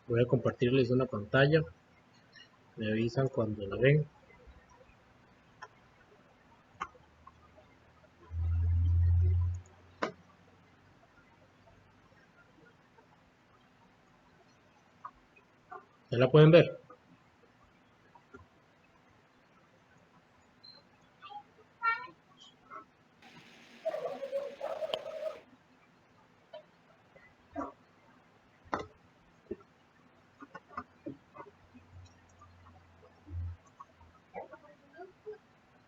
Voy a compartirles una pantalla. Me avisan cuando la ven. ¿Ya la pueden ver?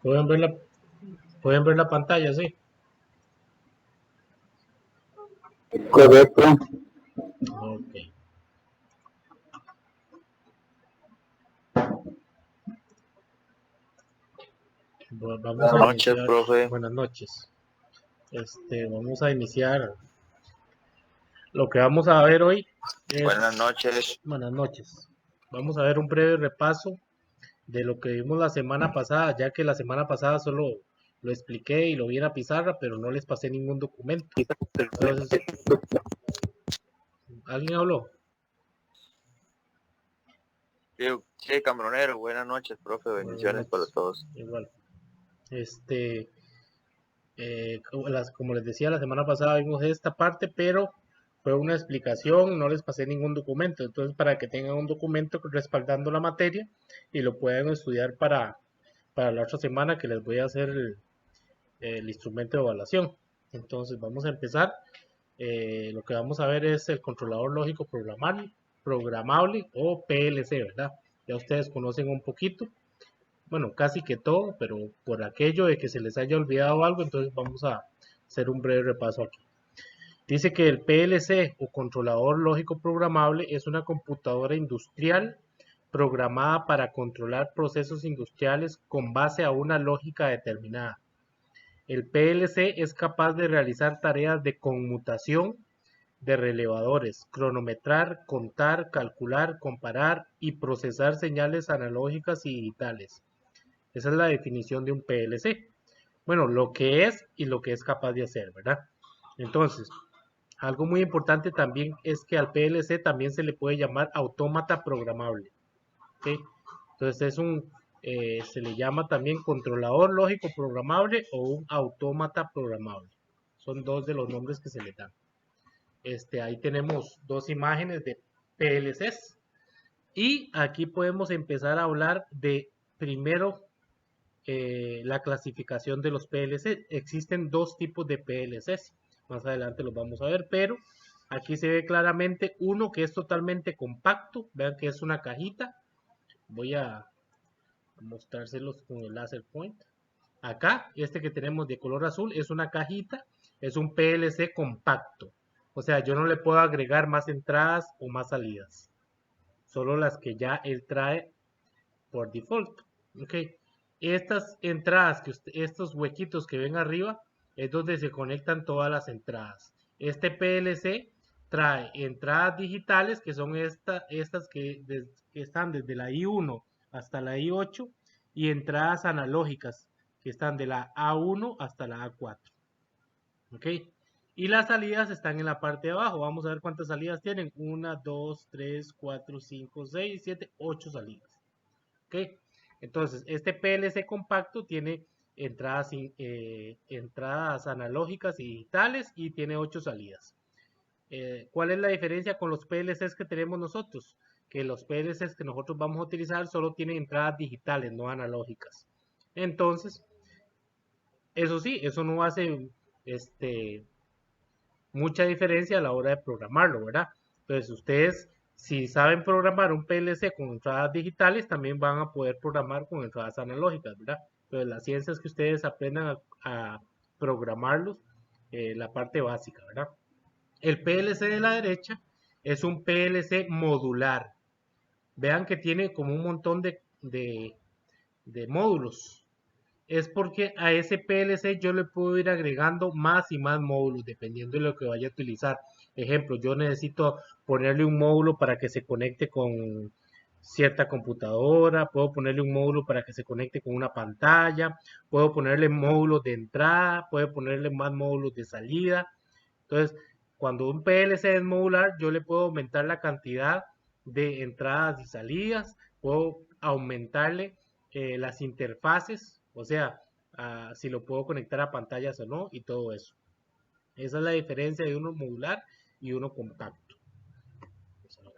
¿Pueden ver pueden ver la pantalla? Sí. Correcto. Ok. Vamos a Buenas noches, iniciar. profe. Buenas noches. Vamos a iniciar. Lo que vamos a ver hoy Buenas es. noches. Buenas noches. Vamos a ver un breve repaso de lo que vimos la semana pasada, ya que la semana pasada solo lo expliqué y lo vi en la pizarra, pero no les pasé ningún documento. Entonces, ¿alguien habló? Sí, Cambronero. Buenas noches, profe. Buenas Bendiciones para noches. todos. Igual. Como les decía, la semana pasada vimos esta parte, pero fue una explicación, no les pasé ningún documento. Entonces, para que tengan un documento respaldando la materia y lo puedan estudiar para la otra semana que les voy a hacer el instrumento de evaluación. Entonces, vamos a empezar. Lo que vamos a ver es el controlador lógico programable o PLC, ¿verdad? Ya ustedes conocen un poquito, bueno, casi que todo, pero por aquello de que se les haya olvidado algo, entonces vamos a hacer un breve repaso aquí. Dice que el PLC o controlador lógico programable es una computadora industrial programada para controlar procesos industriales con base a una lógica determinada. El PLC es capaz de realizar tareas de conmutación de relevadores, cronometrar, contar, calcular, comparar y procesar señales analógicas y digitales. Esa es la definición de un PLC. Bueno, lo que es y lo que es capaz de hacer, ¿verdad? Entonces, algo muy importante también es que al PLC también se le puede llamar autómata programable. ¿Ok? Entonces se le llama también controlador lógico programable o un autómata programable. Son dos de los nombres que se le dan. Ahí tenemos dos imágenes de PLCs y aquí podemos empezar a hablar de primero la clasificación de los PLC. Existen dos tipos de PLCs. Más adelante los vamos a ver, pero aquí se ve claramente uno que es totalmente compacto. Vean que es una cajita. Voy a mostrárselos con el laser point. Acá, este que tenemos de color azul es una cajita, es un PLC compacto. O sea, yo no le puedo agregar más entradas o más salidas. Solo las que ya él trae por default. Ok. Estas entradas, estos huequitos que ven arriba, es donde se conectan todas las entradas. Este PLC trae entradas digitales, que son estas que están desde la I1 hasta la I8, y entradas analógicas, que están de la A1 hasta la A4. ¿Ok? Y las salidas están en la parte de abajo. Vamos a ver cuántas salidas tienen. 1, 2, 3, 4, 5, 6, 7, 8 salidas. ¿Ok? Entonces, este PLC compacto tiene entradas analógicas y digitales y tiene 8 salidas. ¿Cuál es la diferencia con los PLCs que tenemos nosotros? Que los PLCs que nosotros vamos a utilizar solo tienen entradas digitales, no analógicas. Entonces, eso sí, eso no hace mucha diferencia a la hora de programarlo, ¿verdad? Entonces, ustedes, si saben programar un PLC con entradas digitales, también van a poder programar con entradas analógicas, ¿verdad? Entonces, la ciencia es que ustedes aprendan a programarlos, la parte básica, ¿verdad? El PLC de la derecha es un PLC modular. Vean que tiene como un montón de módulos, es porque a ese PLC yo le puedo ir agregando más y más módulos dependiendo de lo que vaya a utilizar. Ejemplo, yo necesito ponerle un módulo para que se conecte con cierta computadora, puedo ponerle un módulo para que se conecte con una pantalla, puedo ponerle módulos de entrada, puedo ponerle más módulos de salida. Entonces, cuando un PLC es modular, yo le puedo aumentar la cantidad de entradas y salidas, puedo aumentarle las interfaces, o sea, si lo puedo conectar a pantallas o no, y todo eso. Esa es la diferencia de uno modular y uno compacto.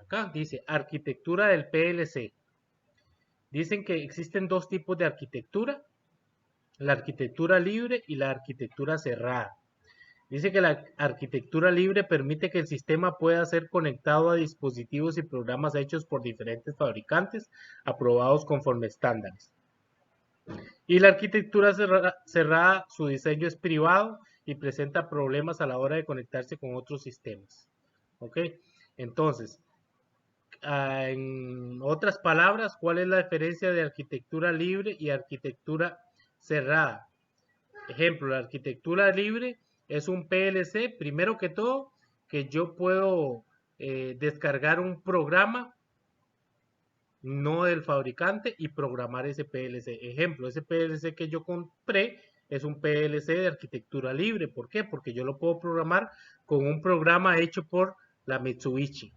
Acá dice arquitectura del PLC. Dicen que existen dos tipos de arquitectura, la arquitectura libre y la arquitectura cerrada. Dice que la arquitectura libre permite que el sistema pueda ser conectado a dispositivos y programas hechos por diferentes fabricantes aprobados conforme estándares. Y la arquitectura cerrada, su diseño es privado y presenta problemas a la hora de conectarse con otros sistemas. ¿Ok? Entonces, en otras palabras, ¿cuál es la diferencia de arquitectura libre y arquitectura cerrada? Ejemplo, la arquitectura libre es un PLC, primero que todo, que yo puedo descargar un programa no del fabricante y programar ese PLC. Ejemplo, ese PLC que yo compré es un PLC de arquitectura libre. ¿Por qué? Porque yo lo puedo programar con un programa hecho por la Mitsubishi.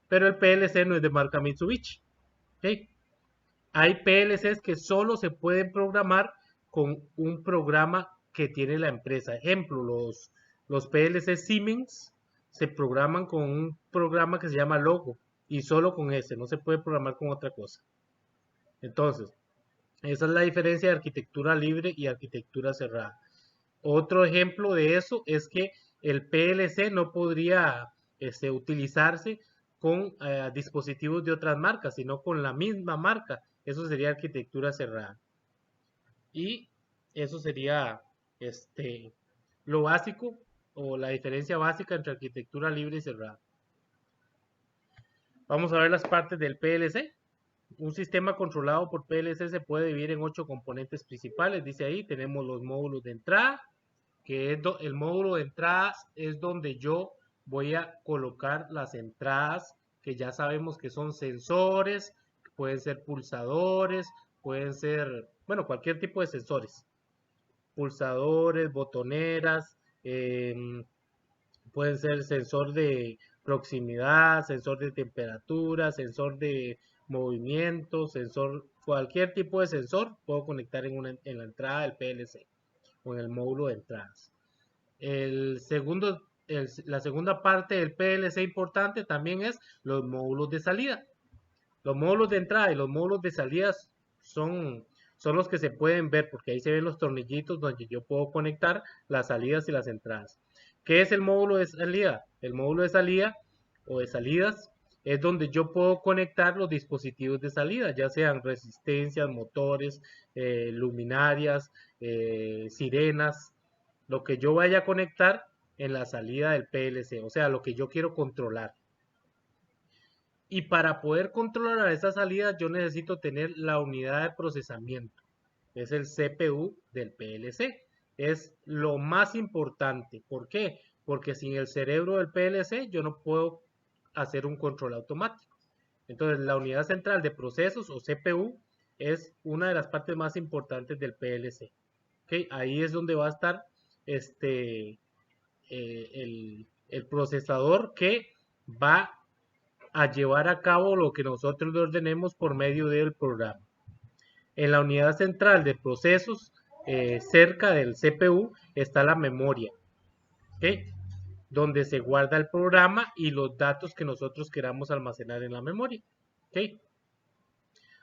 Pero el PLC no es de marca Mitsubishi. ¿Okay? Hay PLCs que solo se pueden programar con un programa que tiene la empresa. Ejemplo, los PLC Siemens se programan con un programa que se llama Logo y solo con ese, no se puede programar con otra cosa. Entonces, esa es la diferencia de arquitectura libre y arquitectura cerrada. Otro ejemplo de eso es que el PLC no podría utilizarse con dispositivos de otras marcas, sino con la misma marca. Eso sería arquitectura cerrada. Y eso sería lo básico o la diferencia básica entre arquitectura libre y cerrada. Vamos a ver las partes del PLC. Un sistema controlado por PLC se puede dividir en 8 componentes principales. Dice ahí, tenemos los módulos de entrada, que es el módulo de entradas es donde yo voy a colocar las entradas que ya sabemos que son sensores, pueden ser pulsadores, pueden ser, bueno, cualquier tipo de sensores. Pulsadores, botoneras, pueden ser sensor de proximidad, sensor de temperatura, sensor de movimiento, sensor, cualquier tipo de sensor puedo conectar en la entrada del PLC o en el módulo de entradas. La segunda parte del PLC importante también es los módulos de salida. Los módulos de entrada y los módulos de salida son los que se pueden ver porque ahí se ven los tornillitos donde yo puedo conectar las salidas y las entradas. ¿Qué es el módulo de salida? El módulo de salida o de salidas es donde yo puedo conectar los dispositivos de salida, ya sean resistencias, motores, luminarias, sirenas, lo que yo vaya a conectar en la salida del PLC, o sea, lo que yo quiero controlar. Y para poder controlar esa salida yo necesito tener la unidad de procesamiento, es el CPU del PLC. Es lo más importante. ¿Por qué? Porque sin el cerebro del PLC yo no puedo hacer un control automático. Entonces la unidad central de procesos o CPU es una de las partes más importantes del PLC. ¿Okay? Ahí es donde va a estar el procesador que va a llevar a cabo lo que nosotros le ordenemos por medio del programa. En la unidad central de procesos, cerca del CPU, está la memoria, ¿okay? Donde se guarda el programa y los datos que nosotros queramos almacenar en la memoria. ¿Okay?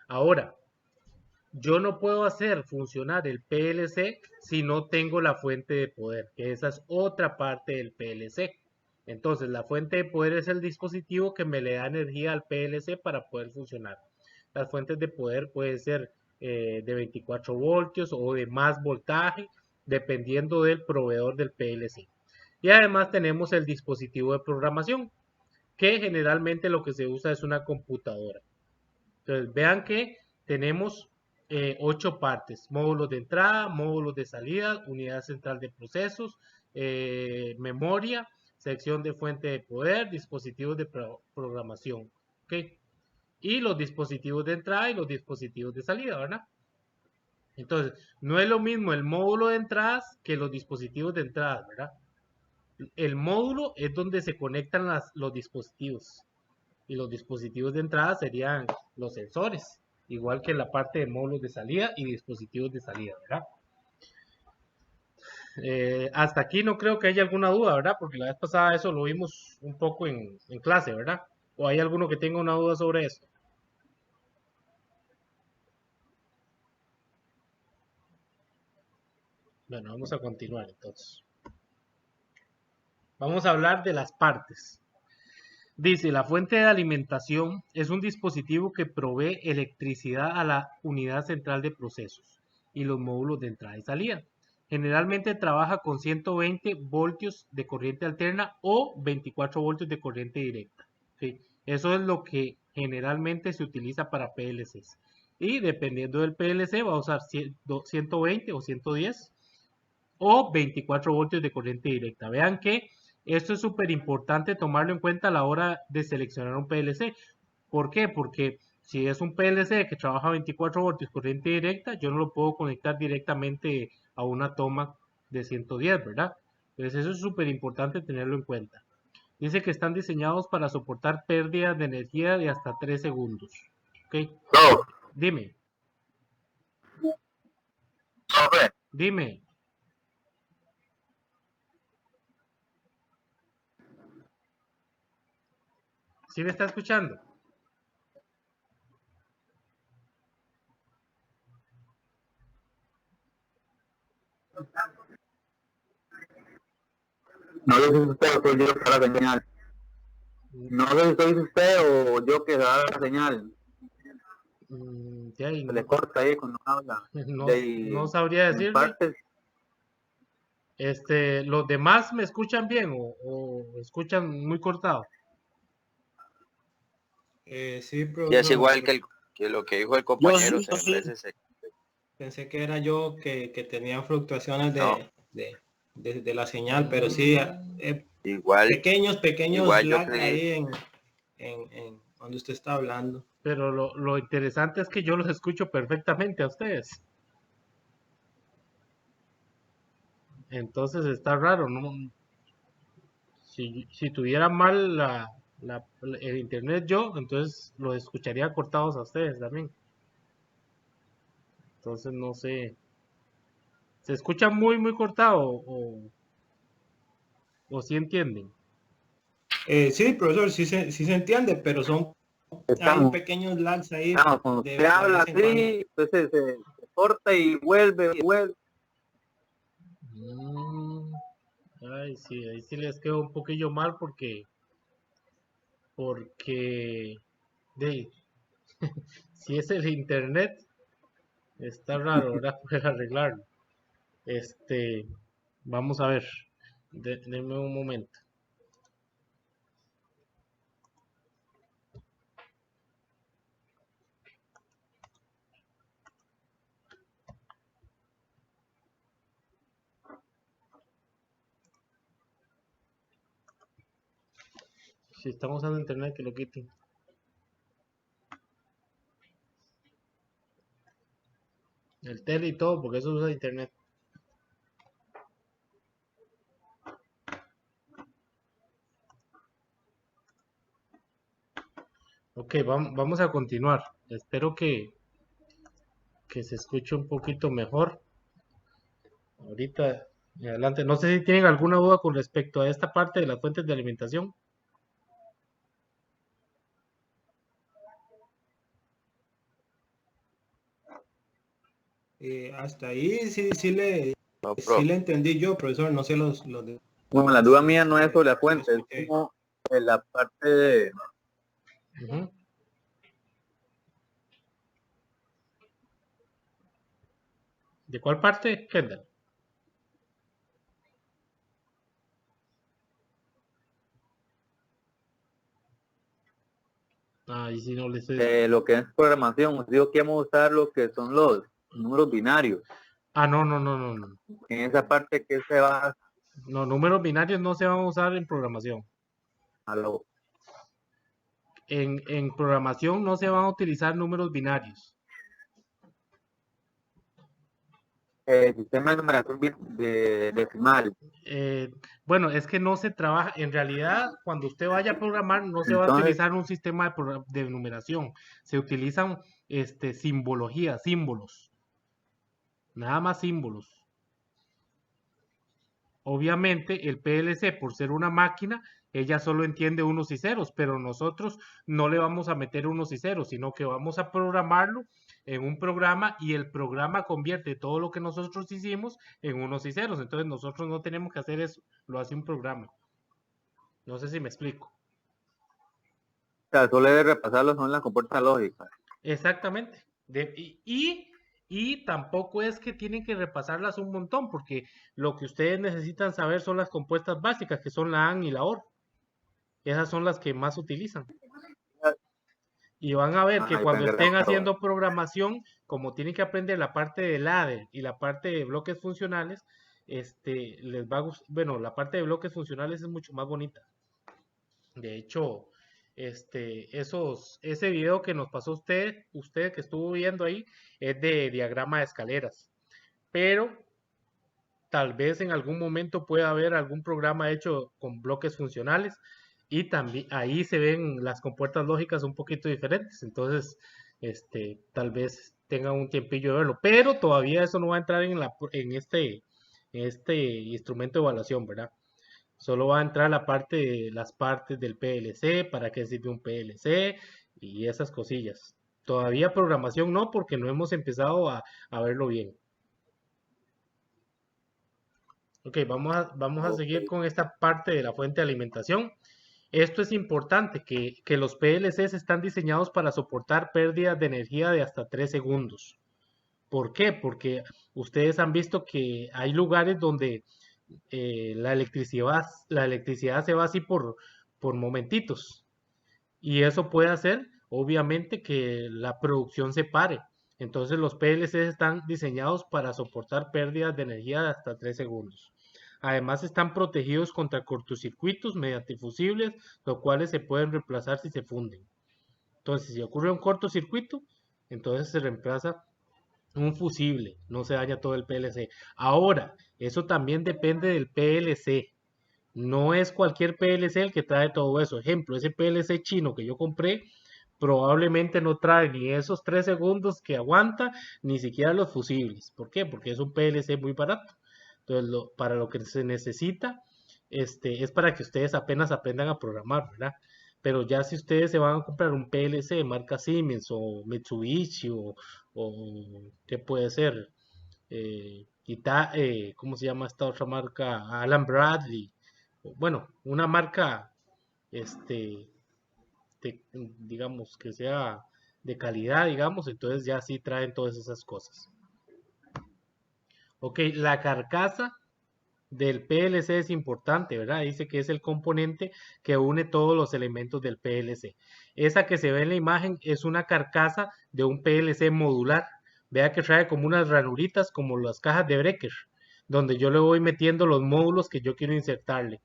Ahora, yo no puedo hacer funcionar el PLC si no tengo la fuente de poder, que esa es otra parte del PLC. Entonces, la fuente de poder es el dispositivo que me le da energía al PLC para poder funcionar. Las fuentes de poder pueden ser de 24 voltios o de más voltaje, dependiendo del proveedor del PLC. Y además tenemos el dispositivo de programación, que generalmente lo que se usa es una computadora. Entonces, vean que tenemos 8 partes: módulos de entrada, módulos de salida, unidad central de procesos, memoria, sección de fuente de poder, dispositivos de programación. ¿Okay? Y los dispositivos de entrada y los dispositivos de salida, ¿verdad? Entonces, no es lo mismo el módulo de entradas que los dispositivos de entrada, ¿verdad? El módulo es donde se conectan los dispositivos. Y los dispositivos de entrada serían los sensores, igual que la parte de módulos de salida y dispositivos de salida, ¿verdad? Hasta aquí no creo que haya alguna duda, ¿verdad? Porque la vez pasada eso lo vimos un poco en clase, ¿verdad? ¿O hay alguno que tenga una duda sobre eso? Bueno, vamos a continuar entonces. Vamos a hablar de las partes. Dice, la fuente de alimentación es un dispositivo que provee electricidad a la unidad central de procesos y los módulos de entrada y salida. Generalmente trabaja con 120 voltios de corriente alterna o 24 voltios de corriente directa. ¿Sí? Eso es lo que generalmente se utiliza para PLCs. Y dependiendo del PLC va a usar 120 o 110 o 24 voltios de corriente directa. Vean que esto es súper importante tomarlo en cuenta a la hora de seleccionar un PLC. ¿Por qué? Porque si es un PLC que trabaja 24 voltios corriente directa, yo no lo puedo conectar directamente a una toma de 110, ¿verdad? Entonces eso es súper importante tenerlo en cuenta. Dice que están diseñados para soportar pérdidas de energía de hasta 3 segundos. ¿Ok? No, Dime, profe, dime. ¿Sí me está escuchando? No sé si es usted o soy yo que da la señal. No sé si soy usted o yo que da la señal. De ahí Se le no, corta ahí cuando habla. no, De ahí, no sabría en decirle. partes, ¿Los demás me escuchan bien o escuchan muy cortado? Sí, sí es profesor, igual que lo que dijo el yo compañero, sí, o sea, yo a sí. veces pensé que era yo que tenía fluctuaciones no, de la señal, pero sí, igual, pequeños igual yo lag creí, ahí en donde usted está hablando. Pero lo interesante es que yo los escucho perfectamente a ustedes. Entonces está raro, ¿no? Si tuviera mal el internet yo, entonces los escucharía cortados a ustedes también. Entonces no sé. ¿Se escucha muy, muy cortado o sí entienden? Sí, profesor, sí se entiende, pero hay Estamos, pequeños lags ahí estamos. Cuando usted de habla vez en cuando. así, entonces se corta y vuelve y vuelve. Mm, ay, sí, ahí sí les quedó un poquillo mal porque de, si es el internet, está raro, ¿verdad? Poder arreglarlo. Este, vamos a ver, denme un momento. Si estamos usando internet, que lo quiten. El tele y todo, porque eso usa internet. Ok, vamos a continuar. Espero que se escuche un poquito mejor. Ahorita, adelante. No sé si tienen alguna duda con respecto a esta parte de las fuentes de alimentación. Hasta ahí no, sí profe, le entendí yo, profesor, no sé los Bueno, la demás, duda mía no es sobre la si le fuente, es escuché. como en la parte de... Ujú. ¿De cuál parte, Kendall? Ahí sí no le estoy... lo que es programación. Os digo que vamos a usar lo que son los números binarios. Ah, no, no, no, no, no. En esa parte que se va No, números binarios no se van a usar en programación. a lo... En programación no se van a utilizar números binarios. Sistema de numeración decimal. Bueno, es que no se trabaja, en realidad, cuando usted vaya a programar, no se va a Entonces, utilizar un sistema de numeración, se utilizan simbología, símbolos, nada más símbolos. Obviamente, el PLC, por ser una máquina, ella solo entiende unos y ceros, pero nosotros no le vamos a meter unos y ceros, sino que vamos a programarlo en un programa y el programa convierte todo lo que nosotros hicimos en unos y ceros. Entonces, nosotros no tenemos que hacer eso, lo hace un programa. No sé si me explico. o sea, solo debe repasarlo son las compuertas lógicas. Exactamente. Y tampoco es que tienen que repasarlas un montón, porque lo que ustedes necesitan saber son las compuestas básicas, que son la AND y la OR. Esas son las que más utilizan. Y van a ver que Ahí cuando pueden estén grabar. haciendo programación, como tienen que aprender la parte de ladder y la parte de bloques funcionales, les va a gustar, bueno, la parte de bloques funcionales es mucho más bonita. De hecho, ese video que nos pasó usted que estuvo viendo ahí, es de diagrama de escaleras. Pero tal vez en algún momento pueda haber algún programa hecho con bloques funcionales y también ahí se ven las compuertas lógicas un poquito diferentes. Entonces, tal vez tenga un tiempillo de verlo, pero todavía eso no va a entrar en este instrumento de evaluación, ¿verdad? Solo va a entrar las partes del PLC, para qué sirve un PLC y esas cosillas. Todavía programación no, porque no hemos empezado a verlo bien. Ok, vamos a Ok. seguir con esta parte de la fuente de alimentación. Esto es importante, que los PLCs están diseñados para soportar pérdidas de energía de hasta 3 segundos. ¿Por qué? Porque ustedes han visto que hay lugares donde la electricidad se va así por momentitos. Y eso puede hacer, obviamente, que la producción se pare. Entonces los PLCs están diseñados para soportar pérdidas de energía de hasta 3 segundos. Además están protegidos contra cortocircuitos mediante fusibles, los cuales se pueden reemplazar si se funden. Entonces, si ocurre un cortocircuito, entonces se reemplaza un fusible, no se daña todo el PLC. Ahora, eso también depende del PLC. No es cualquier PLC el que trae todo eso. Ejemplo, ese PLC chino que yo compré probablemente no trae ni esos 3 segundos que aguanta, ni siquiera los fusibles. ¿Por qué? Porque es un PLC muy barato. Entonces, para lo que se necesita, es para que ustedes apenas aprendan a programar, ¿verdad? Pero ya si ustedes se van a comprar un PLC de marca Siemens o Mitsubishi o ¿qué puede ser? ¿Cómo se llama esta otra marca? Alan Bradley. Bueno, una marca, este, digamos, que sea de calidad, digamos, entonces ya sí traen todas esas cosas. Ok, la carcasa del PLC es importante, ¿verdad? Dice que es el componente que une todos los elementos del PLC. Esa que se ve en la imagen es una carcasa de un PLC modular. Vea que trae como unas ranuritas como las cajas de breaker, donde yo le voy metiendo los módulos que yo quiero insertarle.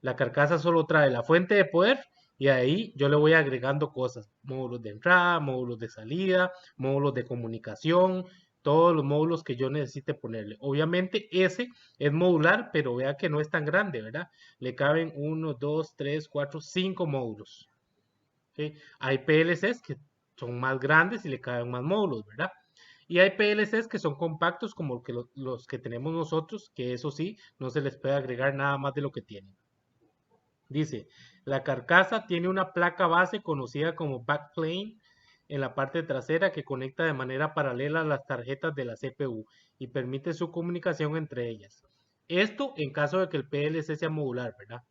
La carcasa solo trae la fuente de poder y ahí yo le voy agregando cosas, módulos de entrada, módulos de salida, módulos de comunicación, todos los módulos que yo necesite ponerle. Obviamente ese es modular, pero vea que no es tan grande, ¿verdad? Le caben 1, 2, 3, 4, 5 módulos. ¿Okay? Hay PLCs que son más grandes y le caben más módulos, ¿verdad? Y hay PLCs que son compactos como los que tenemos nosotros, que eso sí, no se les puede agregar nada más de lo que tienen. Dice, la carcasa tiene una placa base conocida como backplane en la parte trasera que conecta de manera paralela las tarjetas de la CPU y permite su comunicación entre ellas. Esto en caso de que el PLC sea modular, ¿verdad?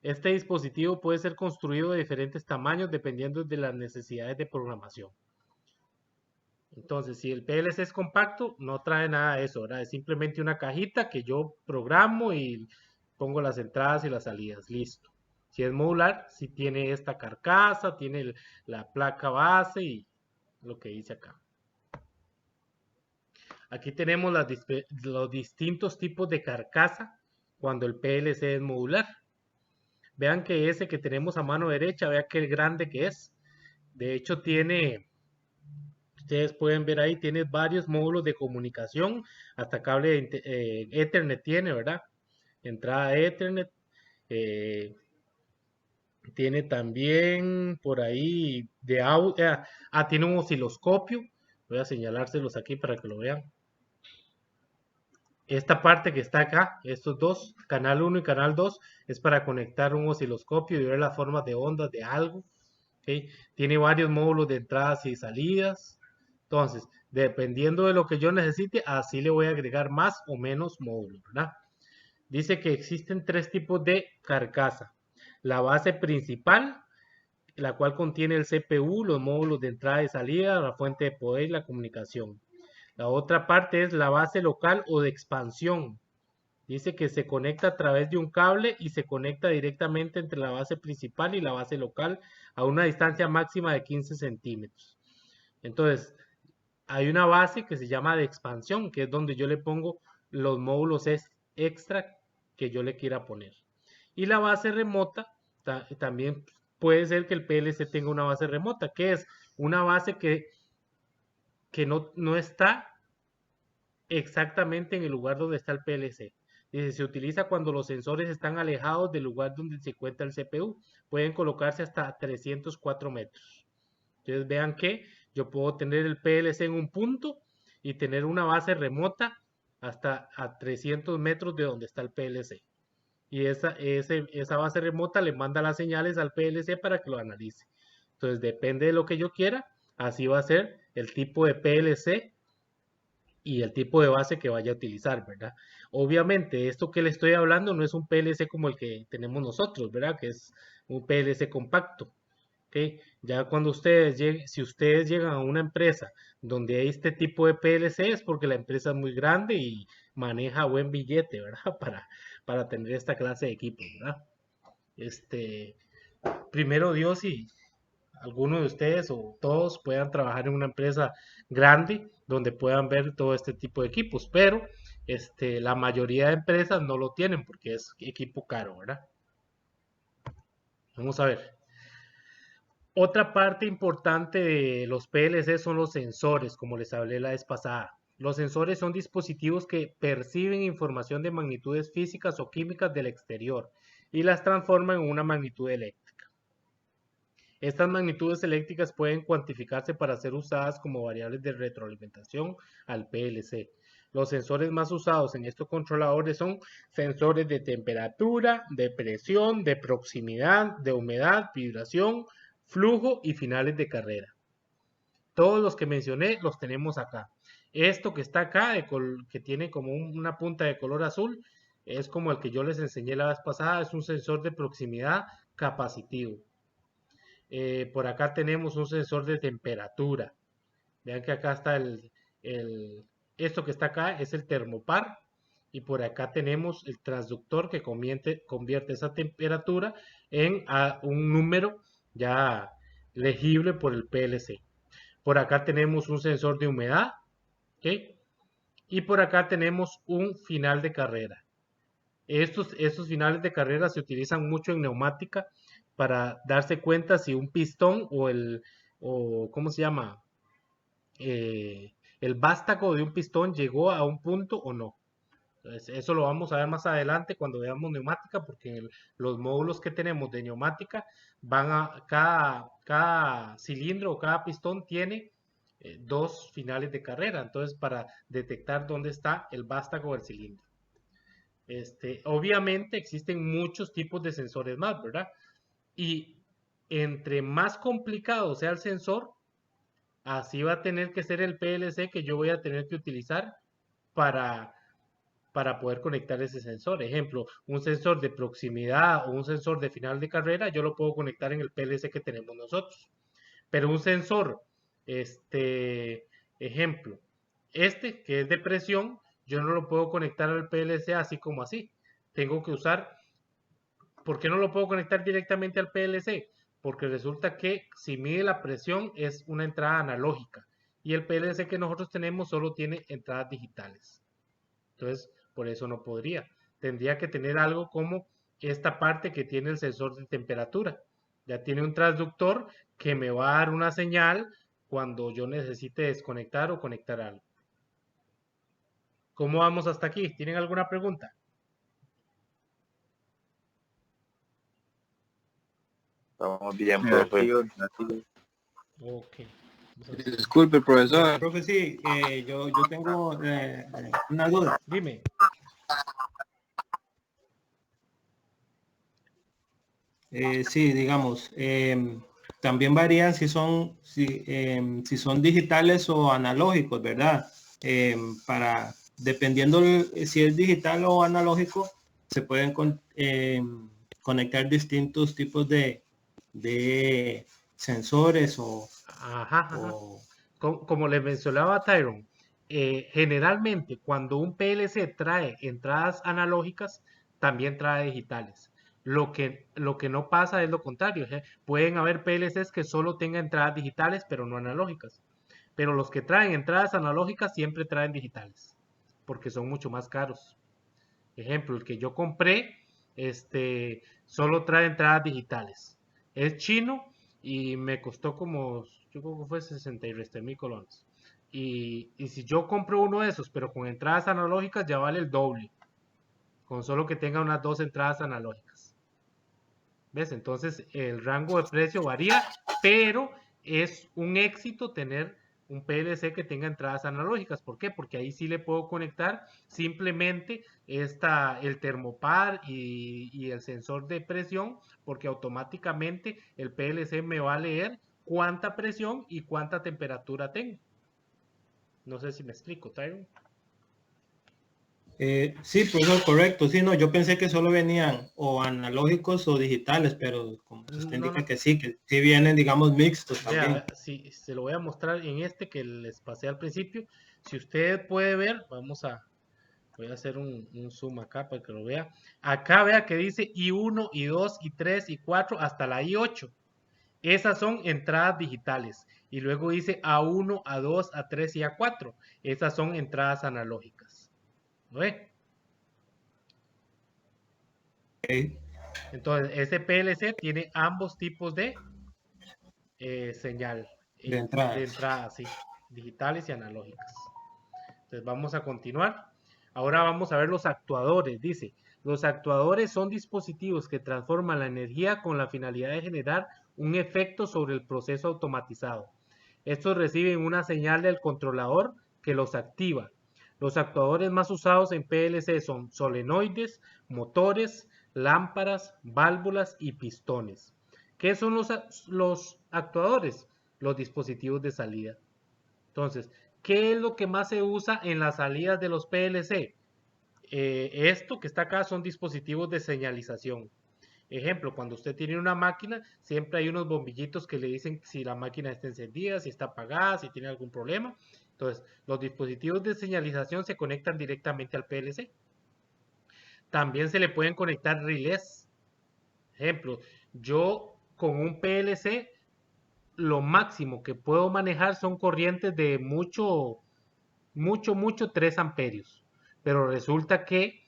Este dispositivo puede ser construido de diferentes tamaños dependiendo de las necesidades de programación. Entonces, si el PLC es compacto, no trae nada de eso, ¿verdad? Es simplemente una cajita que yo programo y pongo las entradas y las salidas, listo. Si es modular, si tiene esta carcasa, tiene la placa base y lo que dice acá. Aquí tenemos los distintos tipos de carcasa cuando el PLC es modular. Vean que ese que tenemos a mano derecha, vean qué grande que es. De hecho, tiene Ustedes pueden ver ahí, tiene varios módulos de comunicación, hasta cable de Ethernet tiene, ¿verdad? Entrada Ethernet. eh, Tiene también por ahí de audio. Tiene un osciloscopio. Voy a señalárselos aquí para que lo vean. Esta parte que está acá, estos dos, canal 1 y canal 2, es para conectar un osciloscopio y ver las formas de ondas de algo. ¿Ok? Tiene varios módulos de entradas y salidas. Entonces, dependiendo de lo que yo necesite, así le voy a agregar más o menos módulos, ¿verdad? Dice que existen tres tipos de carcasa. La base principal, la cual contiene el CPU, los módulos de entrada y salida, la fuente de poder y la comunicación. La otra parte es la base local o de expansión. Dice que se conecta a través de un cable y se conecta directamente entre la base principal y la base local a una distancia máxima de 15 centímetros. Entonces, hay una base que se llama de expansión, que es donde yo le pongo los módulos extra que yo le quiera poner. Y la base remota, también puede ser que el PLC tenga una base remota, que es una base que no está exactamente en el lugar donde está el PLC. Dice, se utiliza cuando los sensores están alejados del lugar donde se encuentra el CPU. Pueden colocarse hasta 304 metros. Entonces vean que yo puedo tener el PLC en un punto y tener una base remota hasta a 300 metros de donde está el PLC. Y esa base remota le manda las señales al PLC para que lo analice. Entonces depende de lo que yo quiera, así va a ser el tipo de PLC y el tipo de base que vaya a utilizar, ¿verdad? Obviamente, esto que le estoy hablando no es un PLC como el que tenemos nosotros, ¿verdad? Que es un PLC compacto, ¿ok? Ya cuando si ustedes llegan a una empresa donde hay este tipo de PLC es porque la empresa es muy grande y maneja buen billete, ¿verdad? Para tener esta clase de equipos, ¿verdad? Primero Dios y alguno de ustedes o todos puedan trabajar en una empresa grande donde puedan ver todo este tipo de equipos, pero la mayoría de empresas no lo tienen porque es equipo caro, ¿verdad? Vamos a ver. Otra parte importante de los PLC son los sensores, como les hablé la vez pasada. Los sensores son dispositivos que perciben información de magnitudes físicas o químicas del exterior y las transforman en una magnitud eléctrica. Estas magnitudes eléctricas pueden cuantificarse para ser usadas como variables de retroalimentación al PLC. Los sensores más usados en estos controladores son sensores de temperatura, de presión, de proximidad, de humedad, vibración, flujo y finales de carrera. Todos los que mencioné los tenemos acá. Esto que está acá, que tiene como una punta de color azul, es como el que yo les enseñé la vez pasada, es un sensor de proximidad capacitivo. Por acá tenemos un sensor de temperatura. Vean que acá está esto que está acá es el termopar. Y por acá tenemos el transductor que convierte esa temperatura en un número ya legible por el PLC. Por acá tenemos un sensor de humedad. ¿Okay? Y por acá tenemos un final de carrera. Estos finales de carrera se utilizan mucho en neumática para darse cuenta si un pistón ¿cómo se llama? El vástago de un pistón llegó a un punto o no. Entonces, eso lo vamos a ver más adelante cuando veamos neumática, porque los módulos que tenemos de neumática van a cada cilindro o cada pistón tiene dos finales de carrera. Entonces, para detectar dónde está el vástago del cilindro. Obviamente existen muchos tipos de sensores más, ¿verdad? Y entre más complicado sea el sensor, así va a tener que ser el PLC que yo voy a tener que utilizar para poder conectar ese sensor. Ejemplo, un sensor de proximidad o un sensor de final de carrera, yo lo puedo conectar en el PLC que tenemos nosotros. Pero un sensor, ejemplo, que es de presión, yo no lo puedo conectar al PLC así como así. Tengo que usar, ¿por qué no lo puedo conectar directamente al PLC? Porque resulta que si mide la presión es una entrada analógica y el PLC que nosotros tenemos solo tiene entradas digitales. Entonces, por eso no podría. Tendría que tener algo como esta parte que tiene el sensor de temperatura. Ya tiene un transductor que me va a dar una señal cuando yo necesite desconectar o conectar algo. ¿Cómo vamos hasta aquí? ¿Tienen alguna pregunta? Estamos bien, Negativo, profe. negativo. Ok. Vamos a ver. Disculpe, profesor. Profe, sí, yo tengo una duda. Dime. Sí, digamos, también varían si son digitales o analógicos, ¿verdad? Dependiendo si es digital o analógico, se pueden conectar distintos tipos de sensores Ajá, ajá. o Como les mencionaba Tyron, generalmente cuando un PLC trae entradas analógicas, también trae digitales. Lo que no pasa es lo contrario. Pueden haber PLCs que solo tengan entradas digitales, pero no analógicas. Pero los que traen entradas analógicas siempre traen digitales, porque son mucho más caros. Ejemplo, el que yo compré, solo trae entradas digitales. Es chino y me costó como, yo creo que fue 60 y reste mil colones. Y si yo compro uno de esos, pero con entradas analógicas, ya vale el doble, con solo que tenga unas dos entradas analógicas. ¿Ves? Entonces el rango de precio varía, pero es un éxito tener un PLC que tenga entradas analógicas. ¿Por qué? Porque ahí sí le puedo conectar simplemente el termopar y el sensor de presión, porque automáticamente el PLC me va a leer cuánta presión y cuánta temperatura tengo. No sé si me explico, Tyron. sí, pues no, correcto. Sí, no, yo pensé que solo venían o analógicos o digitales, pero como usted No, indica no. que sí vienen, digamos, mixtos también. Vea, si se lo voy a mostrar en este que les pasé al principio. Si usted puede ver, voy a hacer un zoom acá para que lo vea. Acá vea que dice I1, I2, I3, I4 hasta la I8. Esas son entradas digitales. Y luego dice A1, A2, A3 y A4. Esas son entradas analógicas. ¿No ve? Ok, Entonces, este PLC tiene ambos tipos de señal de de entradas. entrada, sí, digitales y analógicas. Entonces vamos a continuar. Ahora vamos a ver los actuadores. Dice, los actuadores son dispositivos que transforman la energía con la finalidad de generar un efecto sobre el proceso automatizado. Estos reciben una señal del controlador que los activa. Los actuadores más usados en PLC son solenoides, motores, lámparas, válvulas y pistones. ¿Qué son los actuadores? Los dispositivos de salida. Entonces, ¿qué es lo que más se usa en las salidas de los PLC? Esto que está acá son dispositivos de señalización. Ejemplo, cuando usted tiene una máquina, siempre hay unos bombillitos que le dicen si la máquina está encendida, si está apagada, si tiene algún problema. Entonces, los dispositivos de señalización se conectan directamente al PLC. También se le pueden conectar relés. Ejemplo, yo con un PLC lo máximo que puedo manejar son corrientes de mucho 3 amperios. Pero resulta que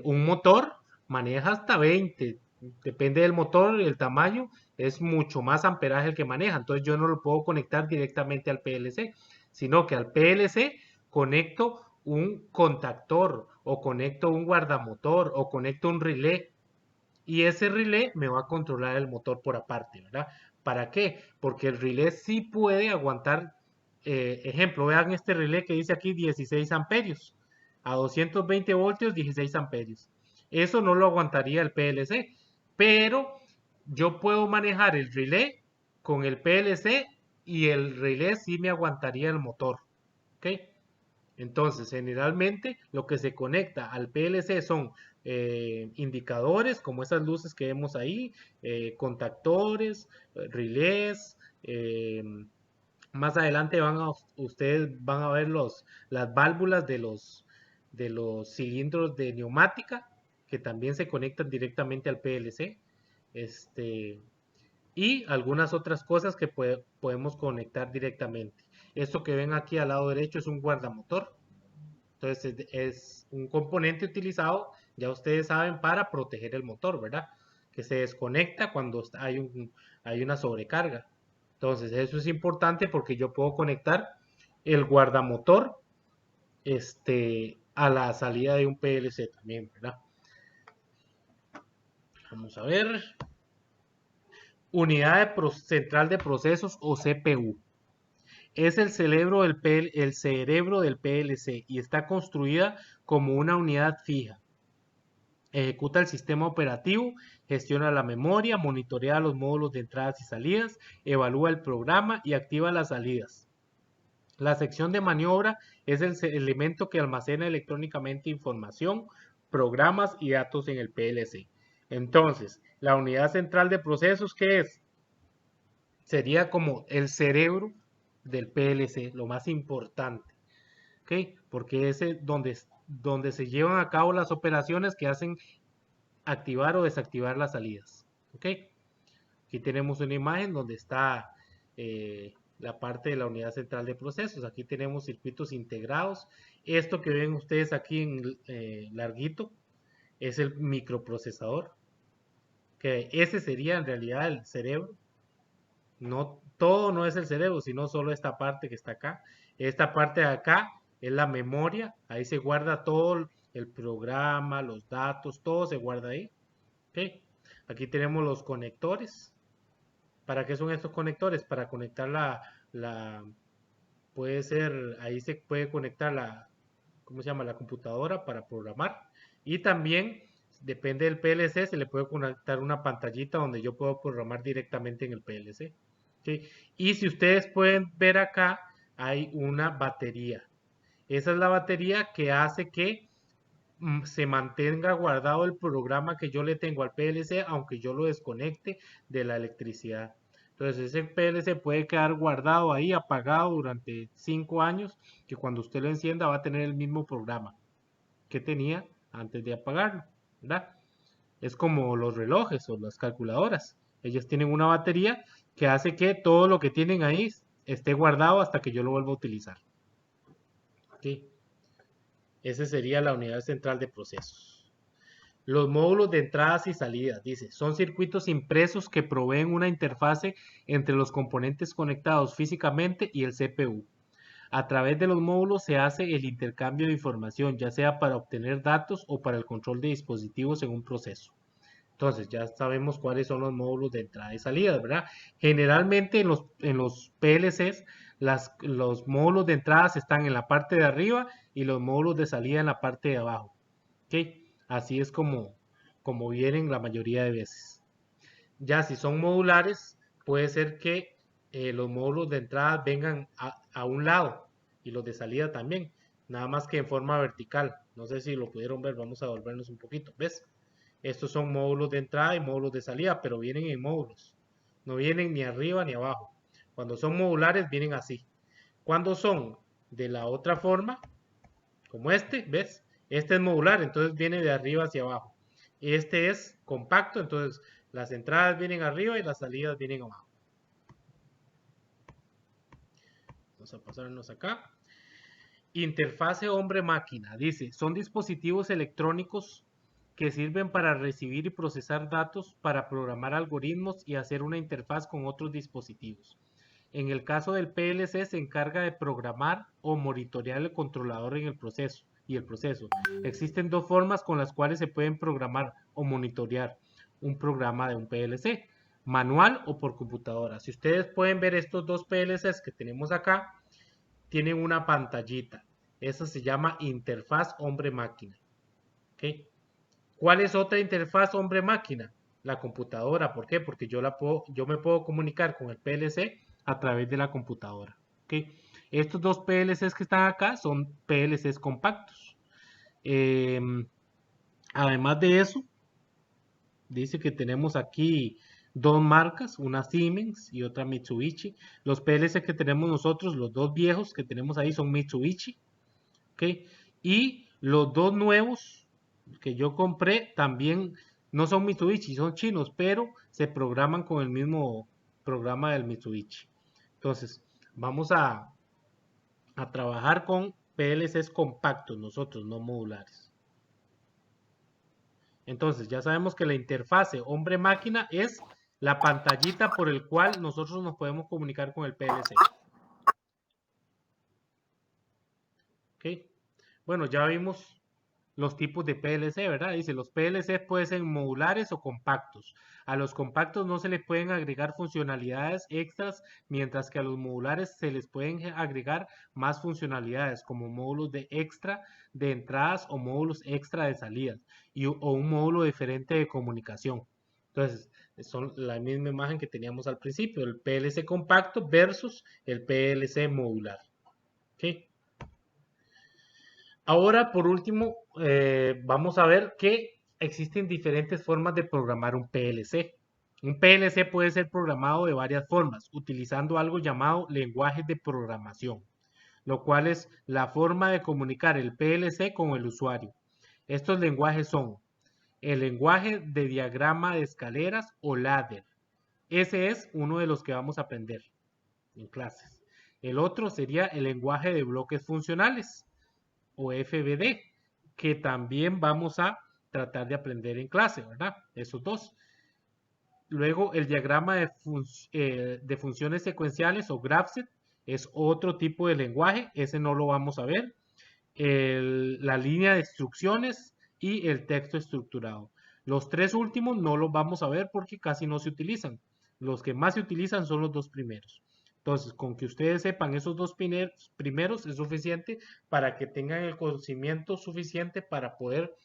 un motor maneja hasta 20. Depende del motor y el tamaño, es mucho más amperaje el que maneja. Entonces yo no lo puedo conectar directamente al PLC, sino que al PLC conecto un contactor o conecto un guardamotor o conecto un relé y ese relé me va a controlar el motor por aparte, ¿verdad? ¿Para qué? Porque el relé sí puede aguantar, ejemplo, vean este relé que dice aquí 16 amperios, a 220 voltios 16 amperios. Eso no lo aguantaría el PLC, pero yo puedo manejar el relé con el PLC y el relé sí me aguantaría el motor, ¿ok? Entonces, generalmente lo que se conecta al PLC son indicadores como esas luces que vemos ahí, contactores, relés. Más adelante ustedes van a ver las válvulas de los cilindros de neumática que también se conectan directamente al PLC. Este, y algunas otras cosas que podemos conectar directamente. Esto que ven aquí al lado derecho es un guardamotor. Entonces es un componente utilizado, ya ustedes saben, para proteger el motor, ¿verdad? Que se desconecta cuando hay una sobrecarga. Entonces, eso es importante porque yo puedo conectar el guardamotor a la salida de un PLC también, ¿verdad? Vamos a ver. Unidad central de procesos o CPU. Es el cerebro del PLC y está construida como una unidad fija. Ejecuta el sistema operativo, gestiona la memoria, monitorea los módulos de entradas y salidas, evalúa el programa y activa las salidas. La sección de maniobra es el elemento que almacena electrónicamente información, programas y datos en el PLC. Entonces, la unidad central de procesos, ¿qué es? Sería como el cerebro del PLC, lo más importante, ¿ok? Porque es donde se llevan a cabo las operaciones que hacen activar o desactivar las salidas, ¿ok? Aquí tenemos una imagen donde está la parte de la unidad central de procesos. Aquí tenemos circuitos integrados. Esto que ven ustedes aquí en larguito es el microprocesador, que ese sería en realidad el cerebro. No, todo no es el cerebro, sino solo esta parte que está acá. Esta parte de acá es la memoria. Ahí se guarda todo el programa, los datos, todo se guarda ahí. ¿Okay? Aquí tenemos los conectores. ¿Para qué son estos conectores? Para conectar puede ser, ahí se puede conectar ¿cómo se llama? La computadora para programar. Y también, depende del PLC, se le puede conectar una pantallita donde yo puedo programar directamente en el PLC. ¿Sí? Y si ustedes pueden ver acá, hay una batería. Esa es la batería que hace que se mantenga guardado el programa que yo le tengo al PLC, aunque yo lo desconecte de la electricidad. Entonces ese PLC puede quedar guardado ahí, apagado durante 5 años, que cuando usted lo encienda va a tener el mismo programa que tenía antes de apagarlo, ¿verdad? Es como los relojes o las calculadoras. Ellas tienen una batería que hace que todo lo que tienen ahí esté guardado hasta que yo lo vuelva a utilizar. ¿Sí? Esa sería la unidad central de procesos. Los módulos de entradas y salidas, dice, son circuitos impresos que proveen una interfase entre los componentes conectados físicamente y el CPU. A través de los módulos se hace el intercambio de información, ya sea para obtener datos o para el control de dispositivos en un proceso. Entonces, ya sabemos cuáles son los módulos de entrada y salida, ¿verdad? Generalmente en los PLCs, los módulos de entrada están en la parte de arriba y los módulos de salida en la parte de abajo. ¿Ok? Así es como vienen la mayoría de veces. Ya si son modulares, puede ser que los módulos de entrada vengan a un lado y los de salida también, nada más que en forma vertical. No sé si lo pudieron ver, vamos a volvernos un poquito. ¿Ves? Estos son módulos de entrada y módulos de salida, pero vienen en módulos. No vienen ni arriba ni abajo. Cuando son modulares, vienen así. Cuando son de la otra forma, como este, ¿ves? Este es modular, entonces viene de arriba hacia abajo. Este es compacto, entonces las entradas vienen arriba y las salidas vienen abajo. Vamos a pasarnos acá. Interfase hombre-máquina. Dice, son dispositivos electrónicos que sirven para recibir y procesar datos, para programar algoritmos y hacer una interfaz con otros dispositivos. En el caso del PLC se encarga de programar o monitorear el controlador en el proceso y el proceso. Existen dos formas con las cuales se pueden programar o monitorear un programa de un PLC, manual o por computadora. Si ustedes pueden ver estos dos PLCs que tenemos acá, tienen una pantallita. Esa se llama interfaz hombre-máquina. ¿Okay? ¿Cuál es otra interfaz hombre-máquina? La computadora. ¿Por qué? Porque yo me puedo comunicar con el PLC a través de la computadora. ¿Okay? Estos dos PLCs que están acá son PLCs compactos. Además de eso, dice que tenemos aquí dos marcas, una Siemens y otra Mitsubishi. Los PLC que tenemos nosotros, los dos viejos que tenemos ahí son Mitsubishi. ¿Okay? Y los dos nuevos que yo compré también no son Mitsubishi, son chinos, pero se programan con el mismo programa del Mitsubishi. Entonces, vamos a trabajar con PLCs compactos nosotros, no modulares. Entonces, ya sabemos que la interfase hombre-máquina es la pantallita por el cual nosotros nos podemos comunicar con el PLC. ¿Ok? Bueno, ya vimos los tipos de PLC, ¿verdad? Dice, los PLC pueden ser modulares o compactos. A los compactos no se les pueden agregar funcionalidades extras, mientras que a los modulares se les pueden agregar más funcionalidades, como módulos de extra de entradas o módulos extra de salidas, o un módulo diferente de comunicación. Entonces, son la misma imagen que teníamos al principio, el PLC compacto versus el PLC modular. ¿Ok? Ahora, por último, vamos a ver que existen diferentes formas de programar un PLC. Un PLC puede ser programado de varias formas, utilizando algo llamado lenguaje de programación, lo cual es la forma de comunicar el PLC con el usuario. Estos lenguajes son el lenguaje de diagrama de escaleras o ladder. Ese es uno de los que vamos a aprender en clases. El otro sería el lenguaje de bloques funcionales o FBD, que también vamos a tratar de aprender en clase, ¿verdad? Esos dos. Luego el diagrama de funciones secuenciales o GraphSet es otro tipo de lenguaje, ese no lo vamos a ver. La línea de instrucciones y el texto estructurado. Los tres últimos no los vamos a ver porque casi no se utilizan. Los que más se utilizan son los dos primeros. Entonces, con que ustedes sepan esos dos primeros es suficiente para que tengan el conocimiento suficiente para poder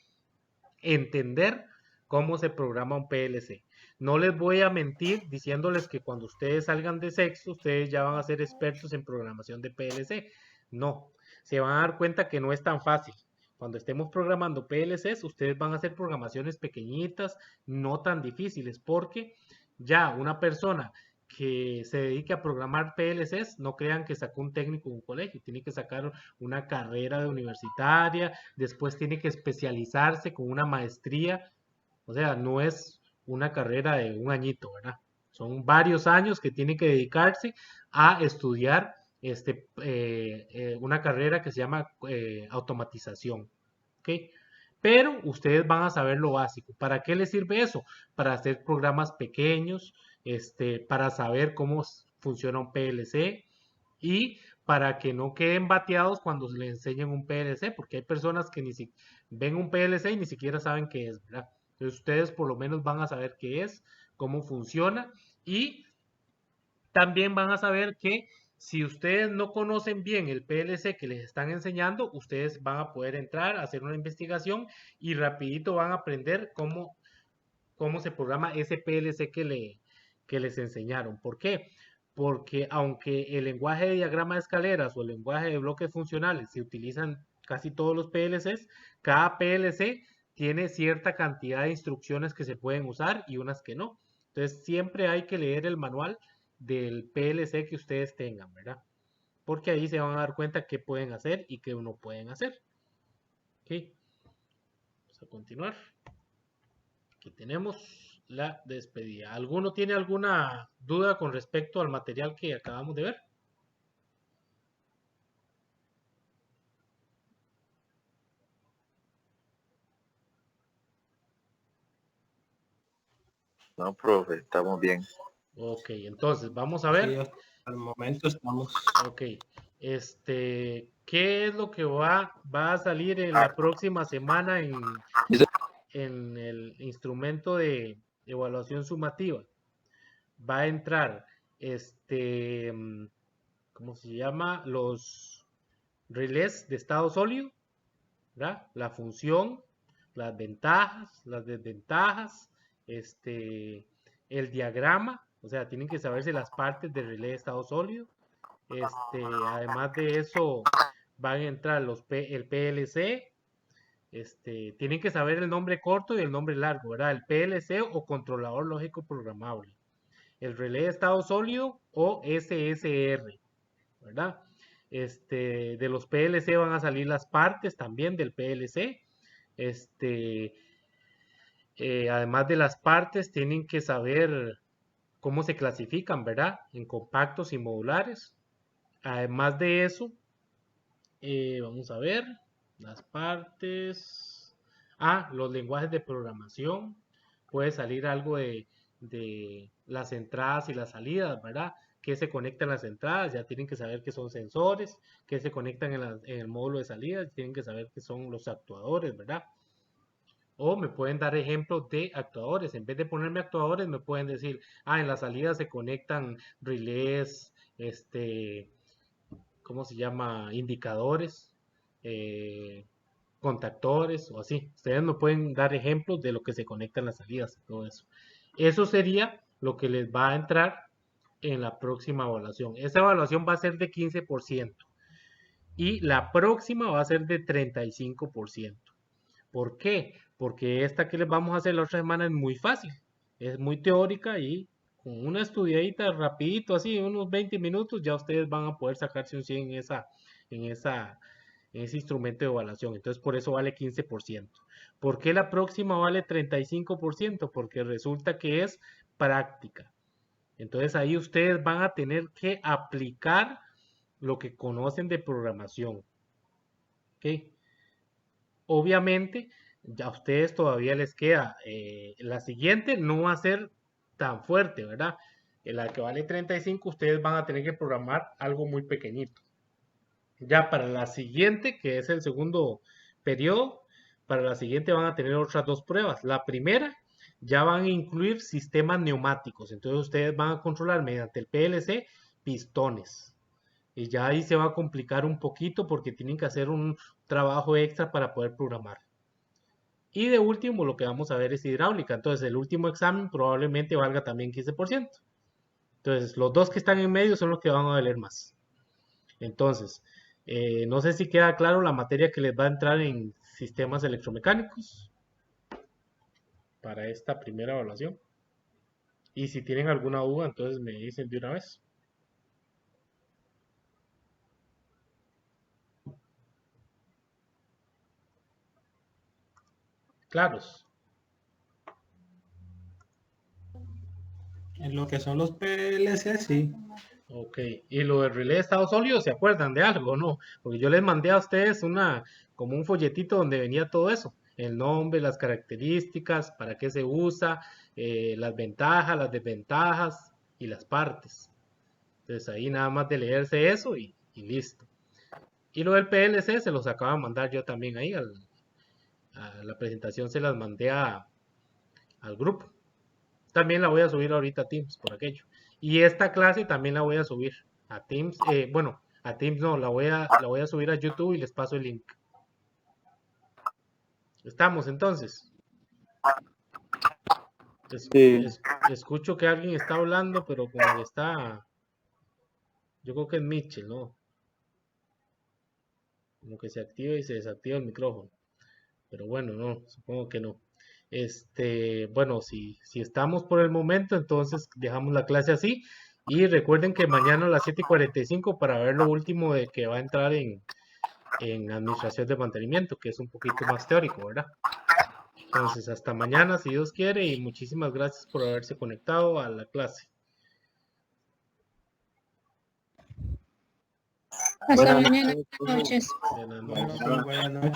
entender cómo se programa un PLC. No les voy a mentir diciéndoles que cuando ustedes salgan de sexto, ustedes ya van a ser expertos en programación de PLC. No, se van a dar cuenta que no es tan fácil. Cuando estemos programando PLCs, ustedes van a hacer programaciones pequeñitas, no tan difíciles, porque ya una persona que se dedique a programar PLCs, no crean que sacó un técnico de un colegio, tiene que sacar una carrera de universitaria, después tiene que especializarse con una maestría, o sea, no es una carrera de un añito, ¿verdad? Son varios años que tiene que dedicarse a estudiar una carrera que se llama automatización, ¿ok? Pero ustedes van a saber lo básico. ¿Para qué les sirve eso? Para hacer programas pequeños, para saber cómo funciona un PLC y para que no queden bateados cuando les enseñen un PLC, porque hay personas que ni si ven un PLC y ni siquiera saben qué es, ¿verdad? Entonces ustedes por lo menos van a saber qué es, cómo funciona y también van a saber que si ustedes no conocen bien el PLC que les están enseñando, ustedes van a poder entrar a hacer una investigación y rapidito van a aprender cómo se programa ese PLC que les enseñaron. ¿Por qué? Porque aunque el lenguaje de diagrama de escaleras o el lenguaje de bloques funcionales se utilizan casi todos los PLCs, cada PLC tiene cierta cantidad de instrucciones que se pueden usar y unas que no. Entonces siempre hay que leer el manual del PLC que ustedes tengan, ¿verdad? Porque ahí se van a dar cuenta qué pueden hacer y qué no pueden hacer. ¿Ok? Vamos a continuar. Aquí tenemos la despedida. ¿Alguno tiene alguna duda con respecto al material que acabamos de ver? No, profe, estamos bien. Ok, entonces vamos a Sí, ver. hasta el momento estamos. Ok, ¿qué es lo que va a salir en la próxima semana en el instrumento de evaluación sumativa? Va a entrar, ¿cómo se llama? Los relés de estado sólido, ¿verdad? La función, las ventajas, las desventajas, el diagrama, o sea, tienen que saberse las partes del relé de estado sólido. Además de eso, van a entrar el PLC, tienen que saber el nombre corto y el nombre largo, ¿verdad? El PLC o controlador lógico programable. El relé de estado sólido o SSR, ¿verdad? De los PLC van a salir las partes también del PLC. Este, Además de las partes, tienen que saber cómo se clasifican, ¿verdad? En compactos y modulares. Además de eso, vamos a ver las partes. Los lenguajes de programación. Puede salir algo de las entradas y las salidas, ¿verdad? Que se conectan las entradas, ya tienen que saber que son sensores, que se conectan en el módulo de salida, tienen que saber que son los actuadores, ¿verdad? O me pueden dar ejemplos de actuadores. En vez de ponerme actuadores, me pueden decir, en la salida se conectan relés, ¿cómo se llama? Indicadores, contactores o así. Ustedes me pueden dar ejemplos de lo que se conecta en las salidas y todo eso. Eso sería lo que les va a entrar en la próxima evaluación. Esa evaluación va a ser de 15% y la próxima va a ser de 35%. ¿Por qué? Porque esta que les vamos a hacer la otra semana es muy fácil, es muy teórica y con una estudiadita rapidito, así, unos 20 minutos, ya ustedes van a poder sacarse un 100 en ese instrumento de evaluación. Entonces, por eso vale 15%. ¿Por qué la próxima vale 35%? Porque resulta que es práctica. Entonces, ahí ustedes van a tener que aplicar lo que conocen de programación. ¿Ok? Obviamente, ya a ustedes todavía les queda, la siguiente no va a ser tan fuerte, ¿verdad? En la que vale 35, ustedes van a tener que programar algo muy pequeñito. Ya para la siguiente, que es el segundo periodo, para la siguiente van a tener otras dos pruebas. La primera, ya van a incluir sistemas neumáticos. Entonces ustedes van a controlar mediante el PLC pistones. Y ya ahí se va a complicar un poquito porque tienen que hacer un trabajo extra para poder programar. Y de último, lo que vamos a ver es hidráulica. Entonces, el último examen probablemente valga también 15%. Entonces, los dos que están en medio son los que van a valer más. Entonces, no sé si queda claro la materia que les va a entrar en sistemas electromecánicos para esta primera evaluación. Y si tienen alguna duda, entonces me dicen de una vez. Claros. En lo que son los PLC, sí. Ok, y lo del relé de estado sólido, ¿se acuerdan de algo, no? Porque yo les mandé a ustedes como un folletito donde venía todo eso, el nombre, las características, para qué se usa, las ventajas, las desventajas y las partes. Entonces ahí nada más de leerse eso y listo. Y lo del PLC se los acabo de mandar yo también ahí, a la presentación se las mandé al grupo. También la voy a subir ahorita a Teams por aquello. Y esta clase también la voy a subir a Teams. Bueno, a Teams no, la voy a subir a YouTube y les paso el link. Estamos entonces. Sí. Escucho que alguien está hablando, pero como que está. Yo creo que es Mitchell, ¿no? Como que se activa y se desactiva el micrófono. Pero bueno, no, supongo que no. Bueno, si estamos por el momento, entonces dejamos la clase así. Y recuerden que mañana a las 7:45 para ver lo último de que va a entrar en administración de mantenimiento, que es un poquito más teórico, ¿verdad? Entonces, hasta mañana, si Dios quiere, y muchísimas gracias por haberse conectado a la clase. Hasta Buenas mañana. noches. Buenas noches. Buenas Bueno, noches. pues, buenas noches.